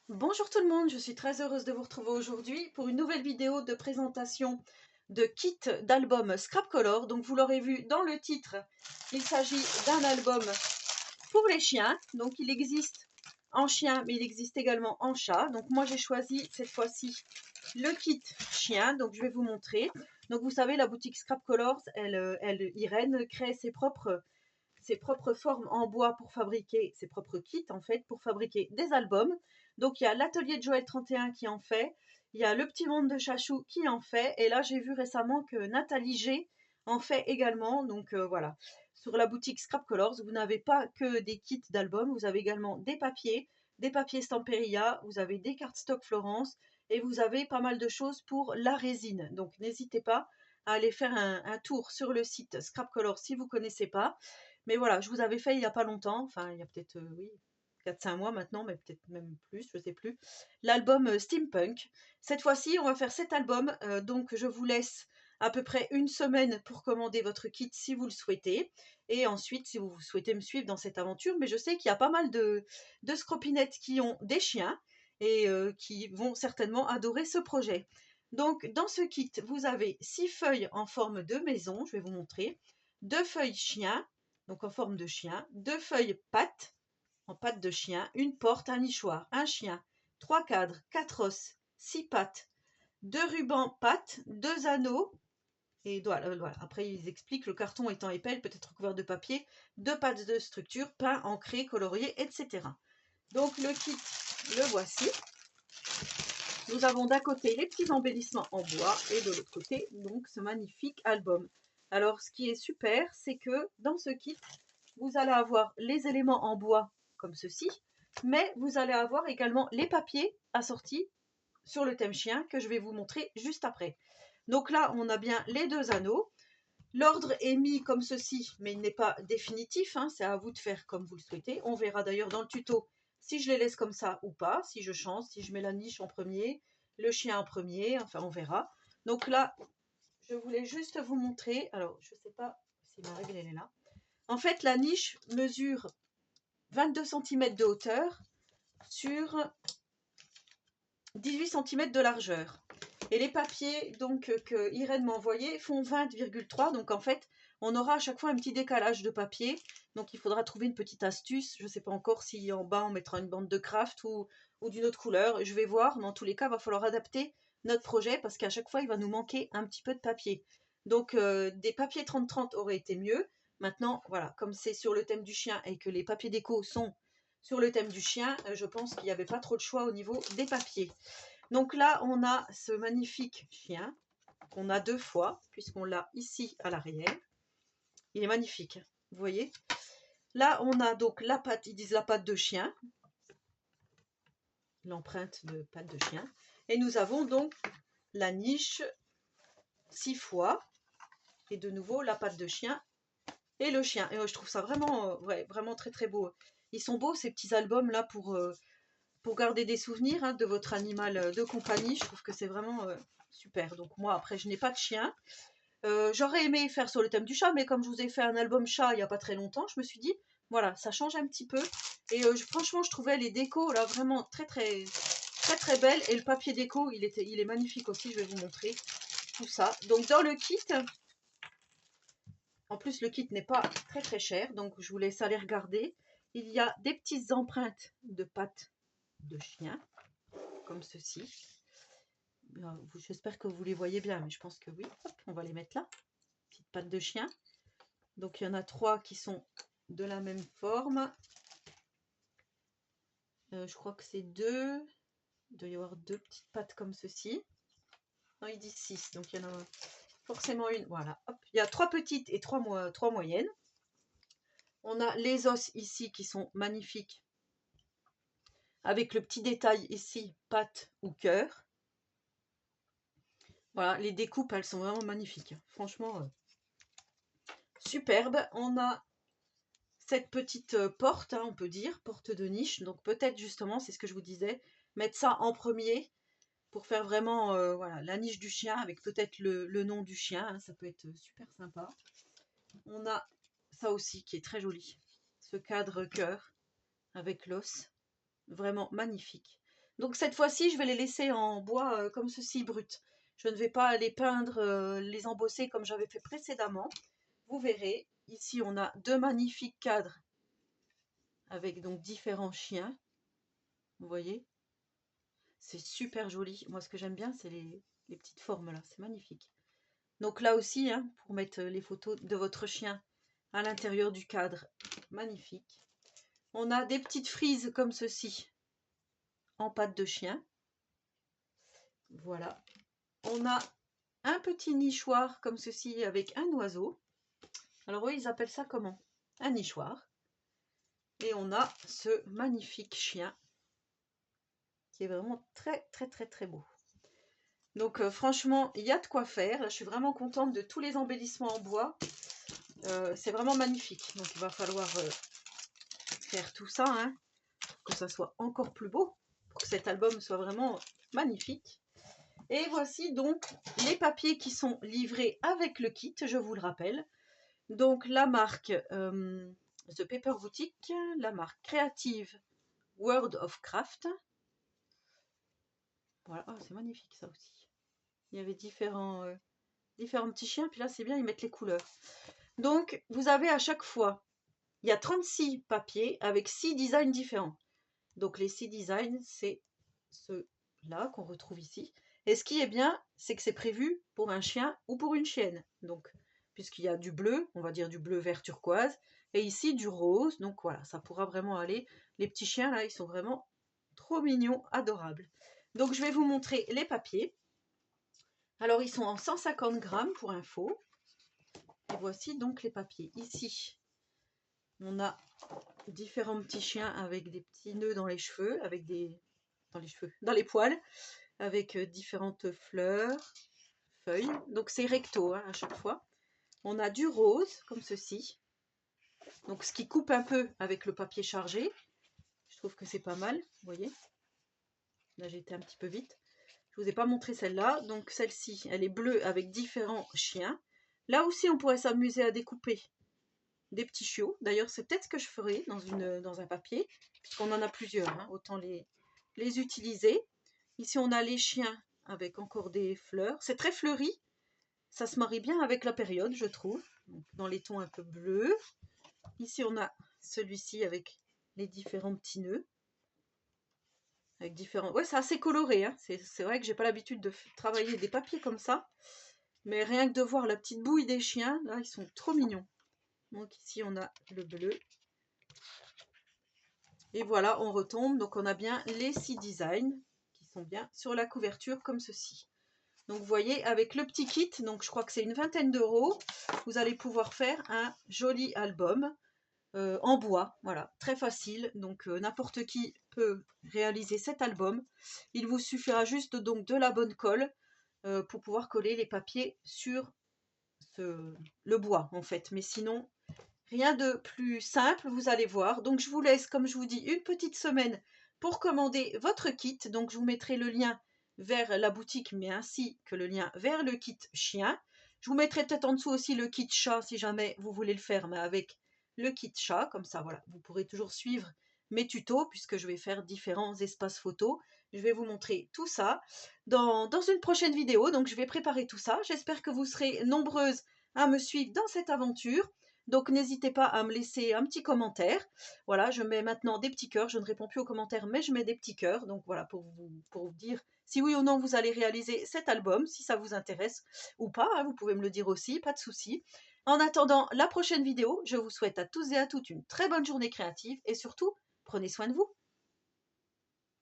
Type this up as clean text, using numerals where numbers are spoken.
Bonjour tout le monde, je suis très heureuse de vous retrouver aujourd'hui pour une nouvelle vidéo de présentation de kit d'album Scrap Color. Donc vous l'aurez vu dans le titre, il s'agit d'un album pour les chiens. Donc il existe en chien mais il existe également en chat. Donc moi j'ai choisi cette fois-ci le kit chien, donc je vais vous montrer. Donc vous savez, la boutique Scrap Colors, Irène crée ses propres formes en bois pour fabriquer ses propres kits en fait, pour fabriquer des albums. Donc il y a l'atelier de Joël 31 qui en fait, il y a le petit monde de Chachou qui en fait, et là j'ai vu récemment que Nathalie G en fait également. Donc voilà, sur la boutique Scrap Colors, vous n'avez pas que des kits d'albums, vous avez également des papiers Stamperia, vous avez des cartes stock Florence, et vous avez pas mal de choses pour la résine. Donc n'hésitez pas à aller faire un tour sur le site Scrap Colors si vous ne connaissez pas. Mais voilà, je vous avais fait il n'y a pas longtemps, enfin il y a peut-être, oui, 4-5 mois maintenant, mais peut-être même plus, je ne sais plus, l'album Steampunk. Cette fois-ci, on va faire cet album, donc je vous laisse à peu près une semaine pour commander votre kit si vous le souhaitez. Et ensuite, si vous souhaitez me suivre dans cette aventure, mais je sais qu'il y a pas mal de scropinettes qui ont des chiens et qui vont certainement adorer ce projet. Donc dans ce kit, vous avez 6 feuilles en forme de maison, je vais vous montrer, 2 feuilles chien, donc en forme de chien, 2 feuilles pattes, en pattes de chien, une porte, un nichoir, un chien, 3 cadres, 4 os, 6 pattes, 2 rubans pattes, 2 anneaux, et voilà. Après ils expliquent, le carton étant épais, peut être recouvert de papier, 2 pattes de structure, peint, ancré, colorié, etc. Donc le kit, le voici. Nous avons d'un côté les petits embellissements en bois et de l'autre côté donc ce magnifique album. Alors ce qui est super, c'est que dans ce kit, vous allez avoir les éléments en bois comme ceci, mais vous allez avoir également les papiers assortis sur le thème chien que je vais vous montrer juste après. Donc là, on a bien les 2 anneaux. L'ordre est mis comme ceci, mais il n'est pas définitif, hein, c'est à vous de faire comme vous le souhaitez. On verra d'ailleurs dans le tuto si je les laisse comme ça ou pas, si je change, si je mets la niche en premier, le chien en premier, enfin on verra. Donc là, je voulais juste vous montrer, alors je ne sais pas si ma règle elle est là. En fait, la niche mesure 22 cm de hauteur sur 18 cm de largeur. Et les papiers donc que Irène m'a envoyés font 20,3. Donc en fait, on aura à chaque fois un petit décalage de papier. Donc il faudra trouver une petite astuce. Je ne sais pas encore si en bas on mettra une bande de craft ou d'une autre couleur. Je vais voir. Mais en tous les cas, il va falloir adapter notre projet parce qu'à chaque fois, il va nous manquer un petit peu de papier. Donc des papiers 30-30 auraient été mieux. Maintenant, voilà, comme c'est sur le thème du chien et que les papiers déco sont sur le thème du chien, je pense qu'il n'y avait pas trop de choix au niveau des papiers. Donc là, on a ce magnifique chien qu'on a 2 fois, puisqu'on l'a ici à l'arrière. Il est magnifique, vous voyez. Là, on a donc la patte, ils disent la patte de chien, l'empreinte de patte de chien. Et nous avons donc la niche 6 fois, et de nouveau la patte de chien et le chien. Et je trouve ça vraiment, ouais, vraiment très très beau. Ils sont beaux ces petits albums là pour garder des souvenirs, hein, de votre animal de compagnie. Je trouve que c'est vraiment super. Donc moi, après, je n'ai pas de chien. J'aurais aimé faire sur le thème du chat, mais comme je vous ai fait un album chat il n'y a pas très longtemps, je me suis dit, voilà, ça change un petit peu. Et franchement, je trouvais les décos là vraiment très très très très belles. Et le papier déco, il est magnifique aussi. Je vais vous montrer tout ça. Donc dans le kit, en plus le kit n'est pas très très cher, donc je vous laisse aller regarder. Il y a des petites empreintes de pattes de chien, comme ceci. J'espère que vous les voyez bien, mais je pense que oui. Hop, on va les mettre là. Petite patte de chien. Donc il y en a 3 qui sont de la même forme. Je crois que c'est 2. Il doit y avoir 2 petites pattes comme ceci. Non, il dit 6, donc il y en a forcément une. Voilà, hop. Il y a 3 petites et 3 moyennes. On a les os ici qui sont magnifiques. Avec le petit détail ici, patte ou cœur. Voilà, les découpes, elles sont vraiment magnifiques. Franchement, superbe. On a cette petite porte, hein, on peut dire, porte de niche. Donc peut-être justement, c'est ce que je vous disais, mettre ça en premier pour faire vraiment voilà, la niche du chien avec peut-être le nom du chien. Hein, ça peut être super sympa. On a ça aussi qui est très joli. Ce cadre cœur avec l'os. Vraiment magnifique. Donc cette fois-ci, je vais les laisser en bois comme ceci, brut. Je ne vais pas les peindre, les embosser comme j'avais fait précédemment. Vous verrez, ici on a deux magnifiques cadres avec donc différents chiens. Vous voyez, c'est super joli. Moi, ce que j'aime bien, c'est les petites formes là, c'est magnifique. Donc là aussi, hein, pour mettre les photos de votre chien à l'intérieur du cadre, magnifique. On a des petites frises comme ceci, en pâte de chien. Voilà. On a un petit nichoir comme ceci avec un oiseau. Alors oui, ils appellent ça comment? Un nichoir. Et on a ce magnifique chien qui est vraiment très très très très beau. Donc franchement, il y a de quoi faire. Là, je suis vraiment contente de tous les embellissements en bois. C'est vraiment magnifique. Donc il va falloir faire tout ça, hein, pour que ça soit encore plus beau, pour que cet album soit vraiment magnifique. Et voici donc les papiers qui sont livrés avec le kit, je vous le rappelle. Donc la marque The Paper Boutique, la marque Creative World of Craft. Voilà, oh, c'est magnifique ça aussi. Il y avait différents petits chiens, puis là c'est bien, ils mettent les couleurs. Donc vous avez à chaque fois, il y a 36 papiers avec 6 designs différents. Donc les 6 designs, c'est ceux-là qu'on retrouve ici. Et ce qui est bien, c'est que c'est prévu pour un chien ou pour une chienne. Donc, puisqu'il y a du bleu, on va dire du bleu vert turquoise, et ici du rose. Donc voilà, ça pourra vraiment aller. Les petits chiens là, ils sont vraiment trop mignons, adorables. Donc je vais vous montrer les papiers. Alors ils sont en 150 grammes pour info. Et voici donc les papiers. Ici, on a différents petits chiens avec des petits nœuds dans les cheveux, avec des... dans les poils, avec différentes fleurs, feuilles. Donc c'est recto hein, à chaque fois. On a du rose, comme ceci. Donc ce qui coupe un peu avec le papier chargé. Je trouve que c'est pas mal, vous voyez. Là j'ai été un petit peu vite. Je vous ai pas montré celle-là. Donc celle-ci, elle est bleue avec différents chiens. Là aussi, on pourrait s'amuser à découper des petits chiots. D'ailleurs, c'est peut-être ce que je ferai dans un papier, puisqu'on en a plusieurs. Hein. Autant les utiliser. Ici, on a les chiens avec encore des fleurs. C'est très fleuri. Ça se marie bien avec la période, je trouve. Donc, dans les tons un peu bleus. Ici, on a celui-ci avec les différents petits nœuds. Avec différents... Ouais, c'est assez coloré. Hein. C'est vrai que j'ai pas l'habitude de travailler des papiers comme ça. Mais rien que de voir la petite bouille des chiens, là, ils sont trop mignons. Donc ici, on a le bleu. Et voilà, on retombe. Donc, on a bien les 6 designs qui sont bien sur la couverture comme ceci. Donc, vous voyez, avec le petit kit, donc je crois que c'est une vingtaine d'euros, vous allez pouvoir faire un joli album en bois. Voilà, très facile. Donc, n'importe qui peut réaliser cet album. Il vous suffira juste donc de la bonne colle pour pouvoir coller les papiers sur le bois, en fait. Mais sinon, rien de plus simple, vous allez voir. Donc, je vous laisse, comme je vous dis, une petite semaine pour commander votre kit. Donc, je vous mettrai le lien vers la boutique, mais ainsi que le lien vers le kit chien. Je vous mettrai peut-être en dessous aussi le kit chat, si jamais vous voulez le faire, mais avec le kit chat. Comme ça, voilà, vous pourrez toujours suivre mes tutos, puisque je vais faire différents espaces photos. Je vais vous montrer tout ça dans une prochaine vidéo. Donc, je vais préparer tout ça. J'espère que vous serez nombreuses à me suivre dans cette aventure. Donc, n'hésitez pas à me laisser un petit commentaire. Voilà, je mets maintenant des petits cœurs. Je ne réponds plus aux commentaires, mais je mets des petits cœurs. Donc, voilà, pour vous dire si oui ou non vous allez réaliser cet album, si ça vous intéresse ou pas. Hein, vous pouvez me le dire aussi, pas de souci. En attendant la prochaine vidéo, je vous souhaite à tous et à toutes une très bonne journée créative et surtout, prenez soin de vous.